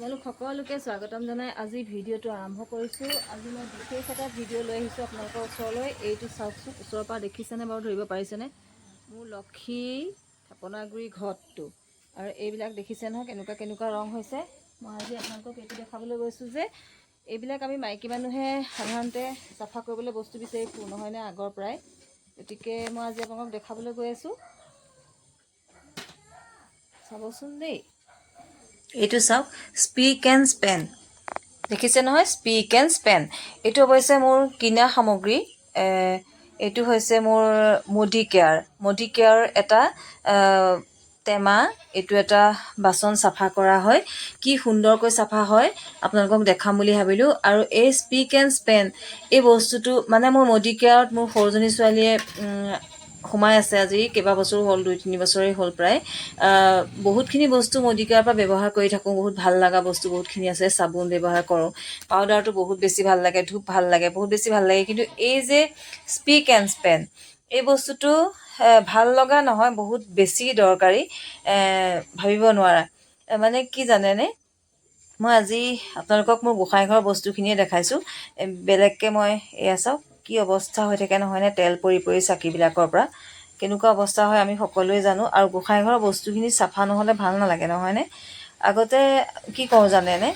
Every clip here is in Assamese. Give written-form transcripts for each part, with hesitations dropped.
আপোনালোক সকলোকে স্বাগতম জনাই আজি ভিডিঅ'টো আৰম্ভ কৰিছোঁ। আজি মই বিশেষ এটা ভিডিঅ' লৈ আহিছোঁ আপোনালোকৰ ওচৰলৈ। এইটো চাওকচোন, ওচৰৰ পৰা দেখিছেনে বাৰু, ধৰিব পাৰিছেনে? মোৰ লক্ষী থাপনাগুৰি ঘৰটো। আৰু এইবিলাক দেখিছে নহয় কেনেকুৱা কেনেকুৱা ৰং হৈছে। মই আজি আপোনালোকক এইটো দেখাবলৈ গৈছোঁ যে এইবিলাক আমি মাইকী মানুহে সাধাৰণতে চাফা কৰিবলৈ বস্তু বিচাৰি ফুৰোঁ, নহয়নে আগৰ পৰাই। গতিকে মই আজি আপোনালোকক দেখাবলৈ গৈ আছোঁ, চাবচোন দেই। এইটো চাওক, স্পিক এণ্ড স্পেন দেখিছে নহয়, স্পিক এণ্ড স্পেন। এইটো অৱশ্যে মোৰ কিনা সামগ্ৰী। এইটো হৈছে মোৰ মডিকেয়াৰ এটা টেমা। এইটো এটা বাচন চাফা কৰা হয়, কি সুন্দৰকৈ চাফা হয় আপোনালোকক দেখাম বুলি ভাবিলোঁ। আৰু এই স্পিক এণ্ড স্পেন এই বস্তুটো মানে মোৰ মডিকেয়াৰত মোৰ সৰুজনী ছোৱালীয়ে সোমাই আছে আজি কেইবাবছৰো হ'ল, 2-3 বছৰেই হ'ল প্ৰায়। বহুতখিনি বস্তু মডিকেয়াৰৰ পৰা ব্যৱহাৰ কৰি থাকোঁ, বহুত ভাল লগা বস্তু বহুতখিনি আছে। চাবোন ব্যৱহাৰ কৰোঁ, পাউডাৰটো বহুত বেছি ভাল লাগে, ধূপ ভাল লাগে, বহুত বেছি ভাল লাগে। কিন্তু এই যে স্পিক এণ্ড স্পেন এই বস্তুটো ভাল লগা নহয়, বহুত বেছি দৰকাৰী, ভাবিব নোৱাৰা। মানে কি জানেনে, মই আজি আপোনালোকক মোৰ গোঁসাই ঘৰৰ বস্তুখিনিয়ে দেখাইছোঁ। বেলেগকৈ মই এয়া চাওক কি অৱস্থা হৈ থাকে নহয়নে, তেল পৰি পৰি চাকিবিলাকৰ পৰা কেনেকুৱা অৱস্থা হয় আমি সকলোৱে জানো। আৰু গোঁসাই ঘৰৰ বস্তুখিনি চাফা নহ'লে ভাল নালাগে, নহয়নে। আগতে কি কৰোঁ জানেনে,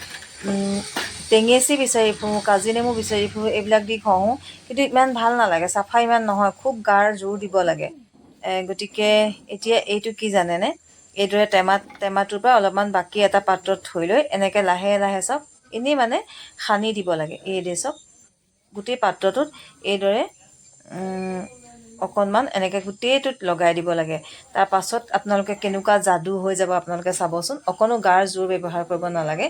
টেঙেচি বিচাৰি ফুৰোঁ, কাজি নেমু বিচাৰি ফুৰোঁ, এইবিলাক দি ঘঁহোঁ, কিন্তু ইমান ভাল নালাগে, চাফা ইমান নহয়, খুব গাৰ জোৰ দিব লাগে। গতিকে এতিয়া এইটো কি জানেনে, এইদৰে টেমাটোৰ পৰা অলপমান বাকী এটা পাত্ৰত থৈ লৈ এনেকৈ লাহে লাহে চাওক, এনেই মানে সানি দিব লাগে। এইদৰে চাওক, গোটেই পাত্ৰটোত এইদৰে অকণমান এনেকৈ গোটেইটোত লগাই দিব লাগে। তাৰ পাছত আপোনালোকে কেনেকুৱা যাদু হৈ যাব আপোনালোকে চাবচোন। অকণো গাৰ জোৰ ব্যৱহাৰ কৰিব নালাগে।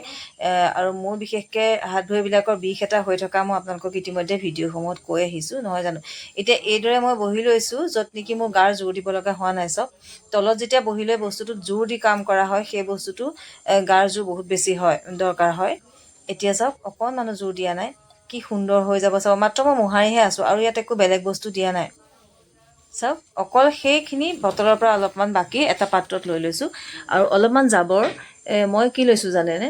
আৰু মোৰ বিশেষকৈ হাত ভৰিবিলাকৰ বিষ এটা হৈ থকা মই আপোনালোকক ইতিমধ্যে ভিডিঅ'সমূহত কৈ আহিছোঁ, নহয় জানো। এতিয়া এইদৰে মই বহি লৈছোঁ য'ত নেকি মোৰ গাৰ জোৰ দিব লগা হোৱা নাই। চাওক, তলত যেতিয়া বহি লৈ বস্তুটোত জোৰ দি কাম কৰা হয়, সেই বস্তুটো গাৰ জোৰ বহুত বেছি হয়, দৰকাৰ হয়। এতিয়া চাওক, অকণমানো জোৰ দিয়া নাই, কি সুন্দৰ হৈ যাব চাওক। মাত্ৰ মই মোহাৰিহে আছোঁ আৰু ইয়াত একো বেলেগ বস্তু দিয়া নাই। চাওক, অকল সেইখিনি বটলৰ পৰা অলপমান বাকী এটা পাত্ৰত লৈ লৈছোঁ। আৰু অলপমান জাবৰ মই কি লৈছোঁ জানেনে,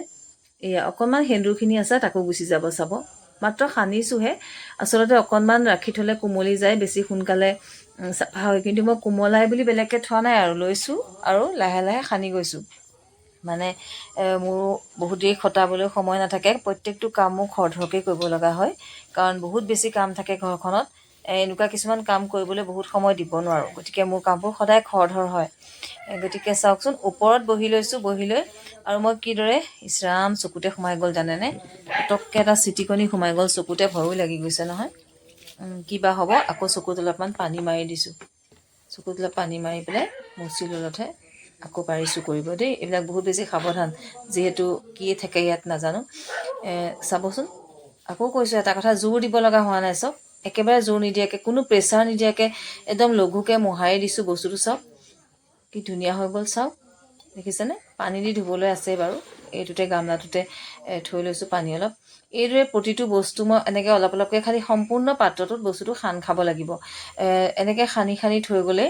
এয়া অকণমান সেন্দুৰখিনি আছে, তাকো গুচি যাব চাব। মাত্ৰ সানিছোঁহে, আচলতে অকণমান ৰাখি থ'লে কোমলি যায়, বেছি সোনকালে চাফা হয়। কিন্তু মই কোমলাই বুলি বেলেগকৈ থোৱা নাই, আৰু লৈছোঁ আৰু লাহে লাহে সানি গৈছোঁ। মানে মোৰো বহুত দেৰি খটাবলৈ সময় নাথাকে, প্ৰত্যেকটো কাম মোক খৰধৰকৈ কৰিব লগা হয়, কাৰণ বহুত বেছি কাম থাকে ঘৰখনত। এনেকুৱা কিছুমান কাম কৰিবলৈ বহুত সময় দিব নোৱাৰোঁ, গতিকে মোৰ কামবোৰ সদায় খৰধৰ হয়। গতিকে চাওকচোন, ওপৰত বহি লৈছোঁ, বহি লৈ আৰু মই কিদৰে, ইছৰাম চকুতে সোমাই গ'ল জানেনে, পটককৈ এটা চিটিকনি সোমাই গ'ল চকুতে, ভয়ো লাগি গৈছে নহয়। কিবা হ'ব, আকৌ চকুত অলপমান পানী মাৰি দিছোঁ, চকুত অলপ পানী মাৰি পেলাই মুচি ল'লতহে আকৌ পাৰিছোঁ কৰিব দেই। এইবিলাক বহুত বেছি সাৱধান, যিহেতু কি থাকে ইয়াত নাজানো। চাবচোন, আকৌ কৈছোঁ এটা কথা, জোৰ দিব লগা হোৱা নাই। চাওক, একেবাৰে জোৰ নিদিয়াকৈ, কোনো প্ৰেছাৰ নিদিয়াকৈ একদম লঘুকৈ মোহাৰি দিছোঁ বস্তুটো। চাওক কি ধুনীয়া হৈ গ'ল, চাওক দেখিছেনে। পানী দি ধুবলৈ আছেই বাৰু, এইটোতে গামলাটোতে থৈ লৈছোঁ পানী অলপ। এইদৰে প্ৰতিটো বস্তু মই এনেকৈ অলপ অলপকৈ, খালি সম্পূৰ্ণ পাত্ৰটোত বস্তুটো সান খাব লাগিব। এনেকৈ সানি সানি থৈ গ'লে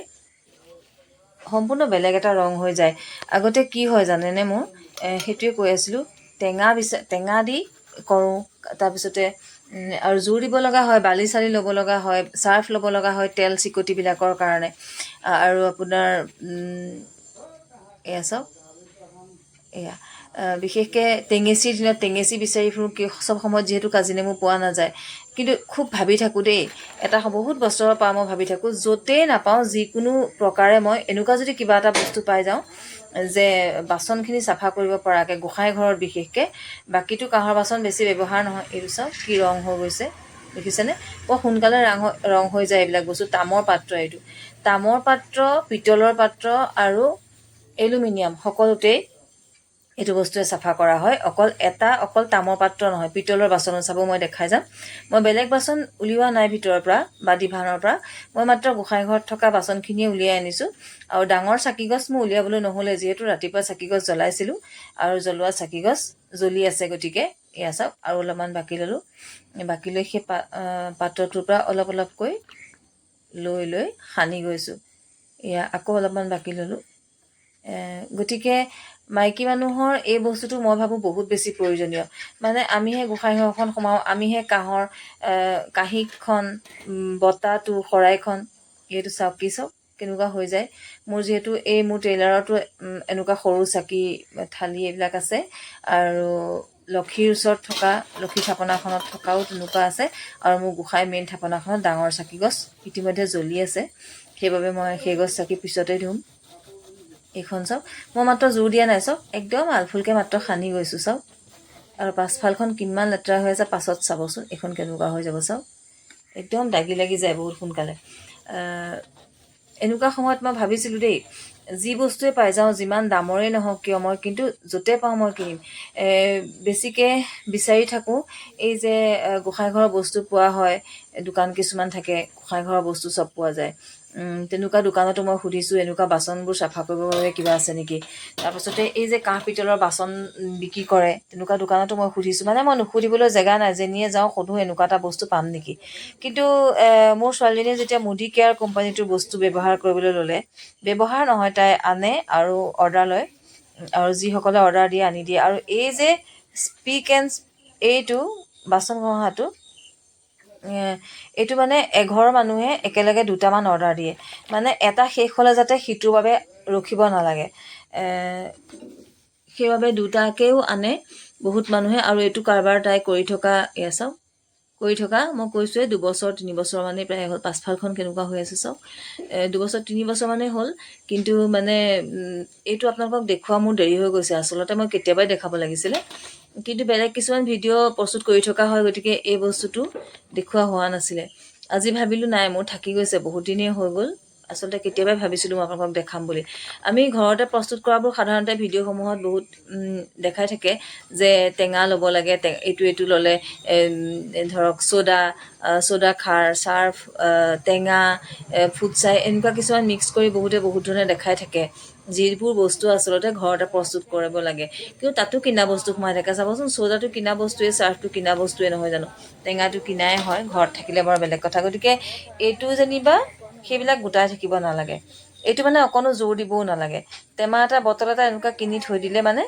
সম্পূৰ্ণ বেলেগ এটা ৰং হৈ যায়। আগতে কি হয় জানেনে, মোৰ সেইটোৱে কৈ আছিলোঁ, টেঙা দি কৰোঁ, তাৰপিছতে আৰু জোৰ দিব লগা হয়, বালি চালি ল'ব লগা হয়, চাৰ্ফ ল'ব লগা হয় তেল চিকটিবিলাকৰ কাৰণে। আৰু আপোনাৰ এয়া চাওক, এয়া বিশেষকৈ টেঙেচিৰ দিনত টেঙেচি বিচাৰি ফুৰোঁ, চব সময়ত যিহেতু কাজি নেমু পোৱা নাযায়। কিন্তু খুব ভাবি থাকোঁ দেই, এটা বহুত বছৰৰ পৰা মই ভাবি থাকোঁ, য'তেই নাপাওঁ যিকোনো প্ৰকাৰে মই এনেকুৱা যদি কিবা এটা বস্তু পাই যাওঁ যে বাচনখিনি চাফা কৰিব পৰাকৈ, গোঁসাই ঘৰত বিশেষকৈ, বাকীটো কাঁহৰ বাচন বেছি ব্যৱহাৰ নহয়। এইটো চাওক কি ৰং হৈ গৈছে দেখিছেনে, বৰ সোনকালে ৰং হৈ যায় এইবিলাক বস্তু। তামৰ পাত্ৰ, এইটো তামৰ পাত্ৰ, পিতলৰ পাত্ৰ আৰু এলুমিনিয়াম সকলোতেই এইটো বস্তুৱে চাফা কৰা হয়। অকল তামৰ পাত্ৰ নহয়, পিতলৰ বাচনো চাব, মই দেখাই যাম। মই বেলেগ বাচন উলিওৱা নাই ভিতৰৰ পৰা বা ডিভানৰ পৰা, মই মাত্ৰ গোঁসাই ঘৰত থকা বাচনখিনিয়ে উলিয়াই আনিছোঁ। আৰু ডাঙৰ চাকিগছ মোৰ উলিয়াবলৈ নহ'লে, যিহেতু ৰাতিপুৱা চাকিগছ জ্বলাইছিলোঁ আৰু জ্বলোৱা চাকিগছ জ্বলি আছে, গতিকে এয়া চাওক আৰু অলপমান বাকি ল'লোঁ। বাকি লৈ সেই পাত্ৰটোৰ পৰা অলপ অলপকৈ লৈ সানি গৈছোঁ। এয়া আকৌ অলপমান বাকি ল'লোঁ। গতিকে মাইকী মানুহৰ এই বস্তুটো মই ভাবোঁ বহুত বেছি প্ৰয়োজনীয়। মানে আমিহে গোঁসাই ঘৰখন সোমাওঁ, আমিহে কাঁহৰ কাঁহীখন, বটাটো, শৰাইখন, এইটো চাওক কি চাওক কেনেকুৱা হৈ যায়। মোৰ যিহেতু মোৰ ট্ৰেইলাৰতো এনেকুৱা সৰু চাকি থালি এইবিলাক আছে, আৰু লক্ষীৰ ওচৰত থকা লক্ষী থাপনাখনত থকাও তেনেকুৱা আছে, আৰু মোৰ গোঁসাই মেইন থাপনাখনত ডাঙৰ চাকি গছ ইতিমধ্যে জ্বলি আছে। সেইবাবে মই সেই গছ চাকি পিছতে ধুম। এইখন চাওক, মই মাত্ৰ জোৰ দিয়া নাই, চাওক একদম আলফুলকৈ মাত্ৰ সানি গৈছোঁ চাওক। আৰু পাছফালখন কিমান লেতেৰা হৈ আছে পাছত চাবচোন, এইখন কেনেকুৱা হৈ যাব চাওক। একদম দাগি লাগি যায় বহুত সোনকালে। এনেকুৱা সময়ত মই ভাবিছিলোঁ দেই, যি বস্তুৱে পাই যাওঁ, যিমান দামৰেই নহওক কিয়, মই কিন্তু য'তে পাওঁ মই কিনিম। বেছিকৈ বিচাৰি থাকোঁ এই যে গোঁসাই ঘৰৰ বস্তু পোৱা হয়, দোকান কিছুমান থাকে গোঁসাই ঘৰৰ বস্তু চব পোৱা যায়। তেনেকুৱা দোকানতো মই সুধিছোঁ এনেকুৱা বাচনবোৰ চাফা কৰিবৰ বাবে কিবা আছে নেকি। তাৰপাছতে এই যে কাঁহ পিতলৰ বাচন বিক্ৰী কৰে তেনেকুৱা দোকানতো মই সুধিছোঁ, মানে মই নুসুধিবলৈ জেগা নাই, যেনিয়ে যাওঁ সোধোঁ এনেকুৱা এটা বস্তু পাম নেকি। কিন্তু মোৰ ছোৱালীজনীয়ে যেতিয়া মুডি কেয়াৰ কোম্পানীটোৰ বস্তু ব্যৱহাৰ কৰিবলৈ ল'লে, ব্যৱহাৰ নহয় তাই আনে আৰু অৰ্ডাৰ লয়, আৰু যিসকলে অৰ্ডাৰ দিয়ে আনি দিয়ে। আৰু এই যে স্পিক এণ্ড এইটো বাচন ঘঁহাটো, এইটো মানে এঘৰ মানুহে একেলগে দুটামান অৰ্ডাৰ দিয়ে, মানে এটা শেষ হ'লে যাতে সিটোৰ বাবে ৰখিব নালাগে, সেইবাবে দুটাকেও আনে বহুত মানুহে। আৰু এইটো কাৰবাৰ তাই কৰি থকা, চাওক কৰি থকা, মই কৈছোঁৱে 2 বছৰ 3 বছৰ মানে প্ৰায় হ'ল। পাছফালখন কেনেকুৱা হৈ আছে চাওক, 2 বছৰ 3 বছৰ মানেই হ'ল। কিন্তু মানে এইটো আপোনালোকক দেখুওৱা মোৰ দেৰি হৈ গৈছে, আচলতে মই কেতিয়াবাই দেখাব লাগিছিলে, কিন্তু বেলেগ কিছুমান ভিডিঅ' প্ৰস্তুত কৰি থকা হয়, গতিকে এই বস্তুটো দেখুওৱা হোৱা নাছিলে। আজি ভাবিলোঁ নাই, মোৰ থাকি গৈছে, বহুত দিনেই হৈ গ'ল। আচলতে কেতিয়াবাই ভাবিছিলোঁ মই আপোনালোকক দেখাম বুলি। আমি ঘৰতে প্ৰস্তুত কৰাবোৰ সাধাৰণতে ভিডিঅ'সমূহত বহুত দেখাই থাকে যে টেঙা ল'ব লাগে, এইটো ল'লে ধৰক ছ'ডা খাৰ, চাৰ্ফ, টেঙা, ফুটছাই, এনেকুৱা কিছুমান মিক্স কৰি বহুতে বহুত ধৰণে দেখাই থাকে, যিবোৰ বস্তু আচলতে ঘৰতে প্ৰস্তুত কৰিব লাগে। কিন্তু তাতো কিনা বস্তু সোমাই থাকে চাবচোন, ছ'ডাটো কিনা বস্তুৱে, চাৰ্ফটো কিনা বস্তুৱে নহয় জানো, টেঙাটো কিনাই হয়, ঘৰত থাকিলে বাৰু বেলেগ কথা। গতিকে এইটো যেনিবা সেইবিলাক গোটাই থাকিব নালাগে, এইটো মানে অকণো জোৰ দিবও নালাগে। টেমা এটা, বটল এটা এনেকুৱা কিনি থৈ দিলে মানে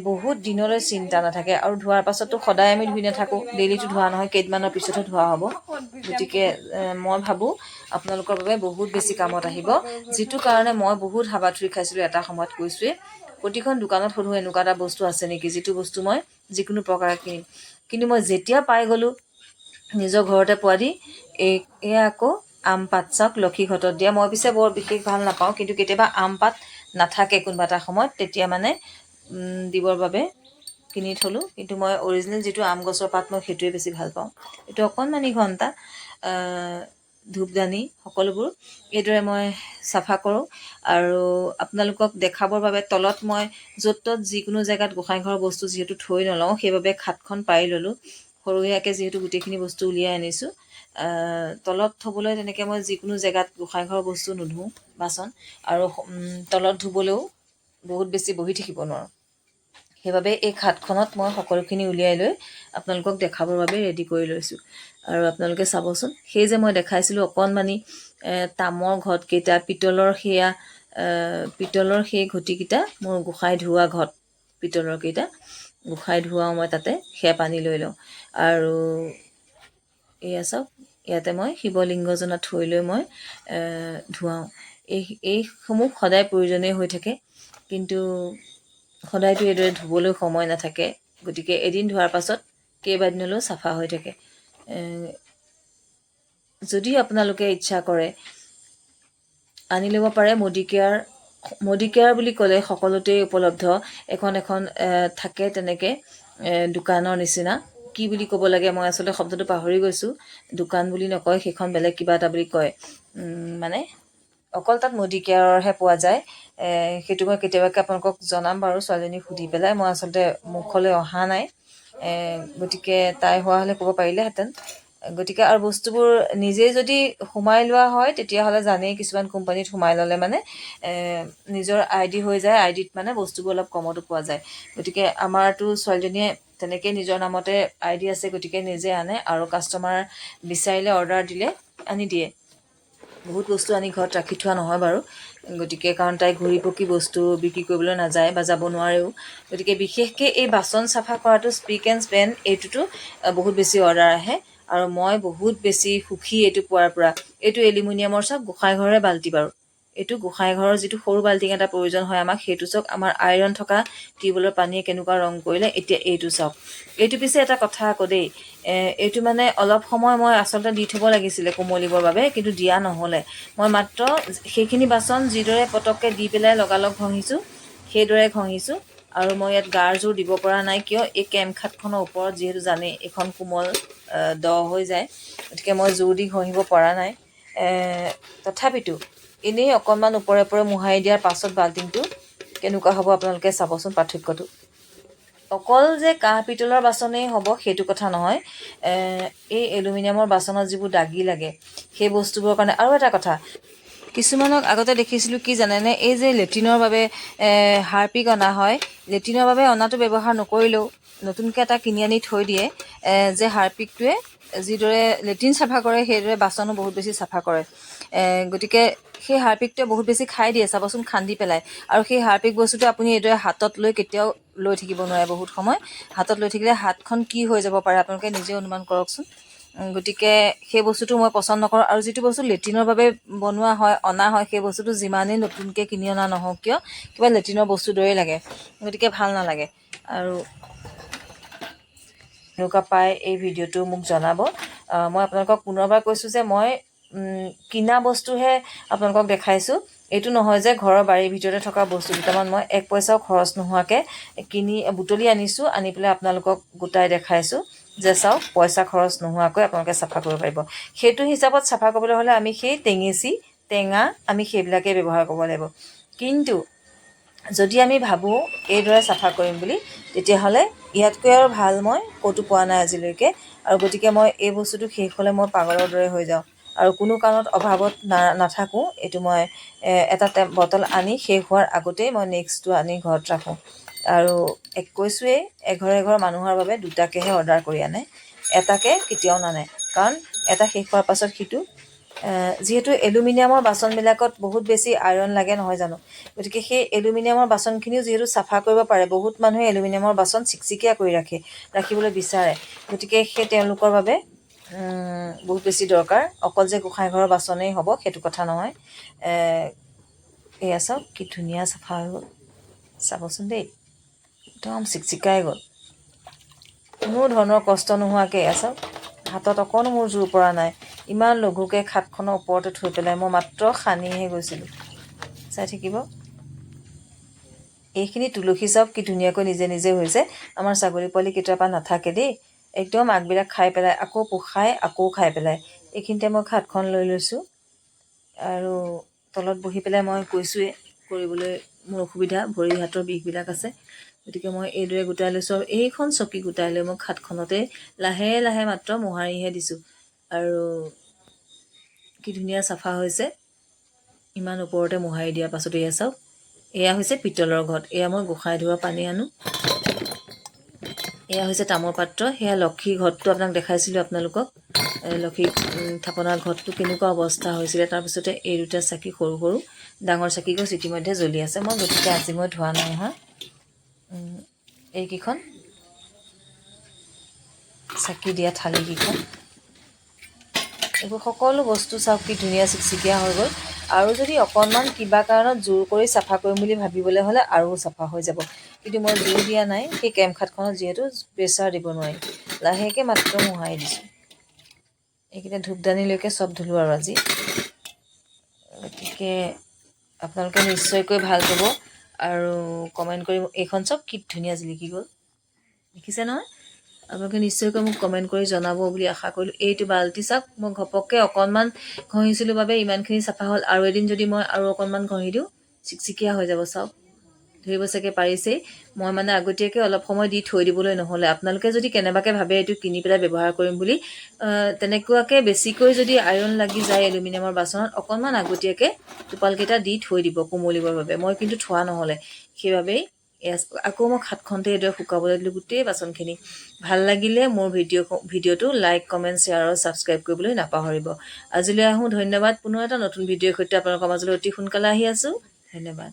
বহুত দিনলৈ চিন্তা নাথাকে। আৰু ধোৱাৰ পাছতো সদায় আমি ধুই নাথাকোঁ, ডেইলিটো ধোৱা নহয়, কেইদিনমানৰ পিছতহে ধোৱা হ'ব। গতিকে মই ভাবোঁ আপোনালোকৰ বাবে বহুত বেছি কামত আহিব, যিটো কাৰণে মই বহুত হাবাথুৰি খাইছিলোঁ এটা সময়ত। কৈছোঁৱেই, প্ৰতিখন দোকানত সোধোঁ এনেকুৱা এটা বস্তু আছে নেকি, যিটো বস্তু মই যিকোনো প্ৰকাৰে কিনিম। কিন্তু মই যেতিয়া পাই গ'লোঁ নিজৰ ঘৰতে পোৱা দি, এয়া আকৌ আম পাত, চাওক লক্ষী ঘটত দিয়া। মই পিছে বৰ বিশেষ ভাল নাপাওঁ, কিন্তু কেতিয়াবা আম পাত নাথাকে কোনোবা এটা সময়ত, তেতিয়া মানে দিবৰ বাবে কিনি থলোঁ। কিন্তু মই অৰিজিনেল যিটো আম গছৰ পাত, মই সেইটোৱে বেছি ভাল পাওঁ। এইটো অকণমানি ঘণ্টা, ধূপদানি সকলোবোৰ এইদৰে মই চাফা কৰোঁ। আৰু আপোনালোকক দেখাবৰ বাবে তলত মই য'ত ত'ত যিকোনো জেগাত গোঁসাই ঘৰৰ বস্তু যিহেতু থৈ নলওঁ, সেইবাবে খাটখন পাৰি ল'লোঁ। সৰহীয়াকৈ যিহেতু গোটেইখিনি বস্তু উলিয়াই আনিছোঁ, তলত থ'বলৈ তেনেকৈ মই যিকোনো জেগাত গোঁসাই ঘৰৰ বস্তু নোধোওঁ বাচন, আৰু তলত ধুবলৈও বহুত বেছি বহি থাকিব নোৱাৰোঁ। সেইবাবে এই খাটখনত মই সকলোখিনি উলিয়াই লৈ আপোনালোকক দেখাবৰ বাবে ৰেডি কৰি লৈছোঁ। আৰু আপোনালোকে চাবচোন, সেই যে মই দেখাইছিলোঁ অকণমানি তামৰ ঘটকেইটা, পিতলৰ সেই ঘটিকেইটা মোৰ গোঁসাই ধোৱা ঘট, পিতলৰ কেইটা গোঁসাই ধোৱাওঁ মই তাতে, সেয়া পানী লৈ লওঁ। আৰু এয়া চাওক, ইয়াতে মই শিৱলিংগজনা থৈ লৈ মই ধোৱাওঁ। এইসমূহ সদায় প্ৰয়োজনীয় হৈ থাকে, কিন্তু সদায়তো এইদৰে ধুবলৈ সময় নাথাকে। গতিকে এদিন ধোৱাৰ পাছত কেইবাদিনলৈও চাফা হৈ থাকে। যদি আপোনালোকে ইচ্ছা কৰে আনি ল'ব পাৰে মুডি কেয়াৰ বুলি ক'লে সকলোতেই উপলব্ধ। এখন থাকে তেনেকৈ দোকানৰ নিচিনা, কি বুলি ক'ব লাগে মই আচলতে শব্দটো পাহৰি গৈছোঁ। দোকান বুলি নকয়, সেইখন বেলেগ কিবা এটা বুলি কয়। মানে অকল তাত মুডি কেয়াৰৰহে পোৱা যায়। সেইটো মই কেতিয়াবাকৈ আপোনালোকক জনাম বাৰু, ছোৱালীজনীক সুধি পেলাই। মই আচলতে মুখলৈ অহা নাই, গতিকে তাই হোৱা হ'লে ক'ব পাৰিলেহেঁতেন। গতিকে আৰু বস্তুবোৰ নিজেই যদি সোমাই লোৱা হয়, তেতিয়াহ'লে জানেই কিছুমান কোম্পানীত সোমাই ল'লে মানে নিজৰ ID হৈ যায়, IDত মানে বস্তুবোৰ অলপ কমতো পোৱা যায়। গতিকে আমাৰতো ছোৱালীজনীয়ে তেনেকৈ নিজৰ নামতে ID আছে, গতিকে নিজে আনে, আৰু কাষ্টমাৰ বিচাৰিলে অৰ্ডাৰ দিলে আনি দিয়ে। বহুত বস্তু আনি ঘৰত ৰাখি থোৱা নহয় বাৰু, গতিকে কাৰণ তাই ঘূৰি পকি বস্তু বিক্ৰী কৰিবলৈ নাযায় বা যাব নোৱাৰেও, গতিকে বিশেষকৈ এই বাচন চাফা কৰাটো স্পিক এণ্ড স্পেন এইটোতো বহুত বেছি অৰ্ডাৰ আহে আৰু মই বহুত বেছি সুখী এইটো পোৱাৰ পৰা। এইটো এলুমিনিয়ামৰ চাওক গোঁসাই ঘৰৰে বাল্টি বাৰু, এইটো গোঁসাই ঘৰৰ যিটো সৰু বাল্টিং এটা প্ৰয়োজন হয় আমাক, সেইটো চাওক আমাৰ আইৰণ থকা টিউবৱেলৰ পানীয়ে কেনেকুৱা ৰং কৰিলে। এতিয়া এইটো চাওক, এইটো পিছে এটা কথা আকৌ দেই, এইটো মানে অলপ সময় মই আচলতে দি থ'ব লাগিছিলে কোমলিবৰ বাবে, কিন্তু দিয়া নহ'লে। মই মাত্ৰ সেইখিনি বাচন যিদৰে পটককৈ দি পেলাই লগালগ ঘঁহিছোঁ সেইদৰে ঘঁহিছোঁ। আৰু মই ইয়াত গাৰ জোৰ দিব পৰা নাই, কিয় এই কেমখাটখনৰ ওপৰত যিহেতু জানেই এইখন কোমল দ হৈ যায়, গতিকে মই জোৰ দি ঘঁহিব পৰা নাই। তথাপিতো এনেই অকণমান ওপৰে ওপৰে মোহাৰি দিয়াৰ পাছত বাল্টিংটো কেনেকুৱা হ'ব আপোনালোকে চাবচোন পাৰ্থক্যটো। অকল যে কাঁহ পিতলৰ বাচনেই হ'ব সেইটো কথা নহয়, এই এলুমিনিয়ামৰ বাচনত যিবোৰ দাগি লাগে সেই বস্তুবোৰৰ কাৰণে। আৰু এটা কথা, কিছুমানক আগতে দেখিছিলোঁ কি জানেনে, এই যে লেট্ৰিনৰ বাবে হাৰপিক অনা হয়, লেট্ৰিনৰ বাবে অনাটো ব্যৱহাৰ নকৰিলেও নতুনকৈ এটা কিনি আনি থৈ দিয়ে, যে হাৰপিকটোৱে যিদৰে লেট্ৰিন চাফা কৰে সেইদৰে বাচনো বহুত বেছি চাফা কৰে। গতিকে সেই হাৰপিকটোৱে বহুত বেছি খাই দিয়ে চাবচোন, খান্দি পেলাই। আৰু সেই হাৰপিক বস্তুটো আপুনি এইদৰে হাতত লৈ কেতিয়াও লৈ থাকিব নোৱাৰে বহুত সময়। হাতত লৈ থাকিলে হাতখন কি হৈ যাব পাৰে আপোনালোকে নিজে অনুমান কৰকচোন। গতিকে সেই বস্তুটো মই পচন্দ নকৰোঁ। আৰু যিটো বস্তু লেট্ৰিনৰ বাবে বনোৱা হয়, অনা হয়, সেই বস্তুটো যিমানেই নতুনকৈ কিনি অনা নহওক কিয় কিবা লেট্ৰিনৰ বস্তুৰ দৰেই লাগে, গতিকে ভাল নালাগে। আৰু এনেকুৱা পাই এই ভিডিঅ'টো মোক জনাব। মই আপোনালোকক পুনৰবাৰ কৈছোঁ যে মই কিনা বস্তুহে আপোনালোকক দেখাইছোঁ, এইটো নহয় যে ঘৰৰ বাৰীৰ ভিতৰতে থকা বস্তু দুটামান মই এক পইচাও খৰচ নোহোৱাকৈ কিনি বুটলি আনিছোঁ, আনি পেলাই আপোনালোকক গোটাই দেখাইছোঁ যে চাওক পইচা খৰচ নোহোৱাকৈ আপোনালোকে চাফা কৰিব পাৰিব। সেইটো হিচাপত চাফা কৰিবলৈ হ'লে আমি সেই টেঙেচি টেঙা আমি সেইবিলাকেই ব্যৱহাৰ কৰিব লাগিব। কিন্তু যদি আমি ভাবোঁ এইদৰে চাফা কৰিম বুলি, তেতিয়াহ'লে ইয়াতকৈ আৰু ভাল মই ক'তো পোৱা নাই আজিলৈকে। আৰু গতিকে মই এই বস্তুটো শেষ হ'লে মই পাগলৰ দৰে হৈ যাওঁ আৰু কোনো কাৰণত অভাৱত নাথাকোঁ। এইটো মই এটা বটল আনি শেষ হোৱাৰ আগতেই মই নেক্সটটো আনি ঘৰত ৰাখোঁ। আৰু কৈছোঁৱেই, এঘৰ মানুহৰ বাবে দুটাকেহে অৰ্ডাৰ কৰি আনে, এটাকে কেতিয়াও নানে, কাৰণ এটা শেষ হোৱাৰ পাছত সিটো। যিহেতু এলুমিনিয়ামৰ বাচনবিলাকত বহুত বেছি আইৰণ লাগে নহয় জানো, গতিকে সেই এলুমিনিয়ামৰ বাচনখিনিও যিহেতু চাফা কৰিব পাৰে, বহুত মানুহে এলুমিনিয়ামৰ বাচন চিকচিকীয়া কৰি ৰাখিবলৈ বিচাৰে, গতিকে সেই তেওঁলোকৰ বাবে বহুত বেছি দৰকাৰ। অকল যে গোঁসাই ঘৰৰ বাচনেই হ'ব সেইটো কথা নহয়। এয়া চাওক কি ধুনীয়া চাফা হৈ গ'ল, চাবচোন দেই, একদম চিকচিকাই গ'ল, কোনো ধৰণৰ কষ্ট নোহোৱাকৈ। এয়া চাওক, হাতত অকণো মোৰ জোৰ পৰা নাই, ইমান লঘুকৈ খাটখনৰ ওপৰতে থৈ পেলাই মই মাত্ৰ সানিহে গৈছিলোঁ। চাই থাকিব, এইখিনি তুলসী চাওক কি ধুনীয়াকৈ নিজে নিজে হৈছে। আমাৰ ছাগলী পোৱালি কেতিয়াবা নাথাকে দেই, একদম আগবিলাক খাই পেলাই আকৌ পোখাই আকৌ খাই পেলাই। এইখিনিতে মই খাটখন লৈ লৈছোঁ আৰু তলত বহি পেলাই মই কৈছোঁৱেই কৰিবলৈ মোৰ অসুবিধা, ভৰি হাতৰ বিষবিলাক আছে, গতিকে মই এইদৰে গোটাই লৈছোঁ। আৰু এইখন চকী গোটাই লৈ মই খাটখনতে লাহে লাহে মাত্ৰ মোহাৰিহে দিছোঁ। আৰু কি ধুনীয়া চাফা হৈছে ইমান ওপৰতে মোহাৰি দিয়াৰ পাছত। এয়া চাওক, এয়া হৈছে পিতলৰ ঘট, এয়া মই গোঁসাই ধোৱা পানী আনো। এয়া হৈছে তামৰ পাত্ৰ, সেয়া লক্ষী ঘটটো আপোনাক দেখাইছিলোঁ আপোনালোকক। লক্ষী থাপনাৰ ঘটটো কেনেকুৱা অৱস্থা হৈছিলে। তাৰপিছতে এই দুটা চাকি সৰু সৰু, ডাঙৰ চাকিগছ ইতিমধ্যে জ্বলি আছে। মই গতিকে আজি মই ধোৱা নাই নহয়। এইকেইখন চাকি দিয়া থালিকেইখন, এইবোৰ সকলো বস্তু চাওক কি ধুনীয়া চিকচিকীয়া হৈ গ'ল। আৰু যদি অকণমান কিবা কাৰণত জোৰ কৰি চাফা কৰিম বুলি ভাবিবলৈ হ'লে আৰু চাফা হৈ যাব, কিন্তু মই জোৰ দিয়া নাই। সেই কেমখাটখনত যিহেতু প্ৰেছাৰ দিব নোৱাৰি, লাহেকৈ মাত্ৰ মোহাৰি দিছোঁ। এইকেইটা ধূপদানিলৈকে চব ধুলোঁ আৰু আজি। গতিকে আপোনালোকে নিশ্চয়কৈ ভাল পাব আৰু কমেণ্ট কৰি। এইখন চব কি ধুনীয়া জিলিকি গ'ল, দেখিছে নহয়। আপোনালোকে নিশ্চয়কৈ মোক কমেণ্ট কৰি জনাব বুলি আশা কৰিলোঁ। এইটো বাল্টি চাওক, মই ঘপককৈ অকণমান ঘঁহিছিলোঁ বাবে ইমানখিনি চাফা হ'ল। আৰু এদিন যদি মই আৰু অকণমান ঘঁহি দিওঁ চিকচিকীয়া হৈ যাব। চাওক, ধৰিব চাগে পাৰিছেই। মই মানে আগতীয়াকৈ অলপ সময় দি থৈ দিবলৈ নহ'লে। আপোনালোকে যদি কেনেবাকৈ ভাবে এইটো কিনি পেলাই ব্যৱহাৰ কৰিম বুলি, তেনেকুৱাকৈ বেছিকৈ যদি আইৰণ লাগি যায় এলুমিনিয়ামৰ বাচনত, অকণমান আগতীয়াকৈ টোপালকেইটা দি থৈ দিব কোমলিবৰ বাবে। মই কিন্তু থোৱা নহ'লে, সেইবাবেই আকৌ মই হাতখনতে এইদৰে শুকাবলৈ দিলোঁ গোটেই বাচনখিনি। ভাল লাগিলে মোৰ ভিডিঅ'টো লাইক, কমেণ্ট, শ্বেয়াৰ আৰু ছাবস্ক্ৰাইব কৰিবলৈ নাপাহৰিব। আজিলৈ আহোঁ, ধন্যবাদ। পুনৰ এটা নতুন ভিডিঅ'ৰ সৈতে আপোনালোকৰ মাজলৈ অতি সোনকালে আহি আছোঁ। ধন্যবাদ।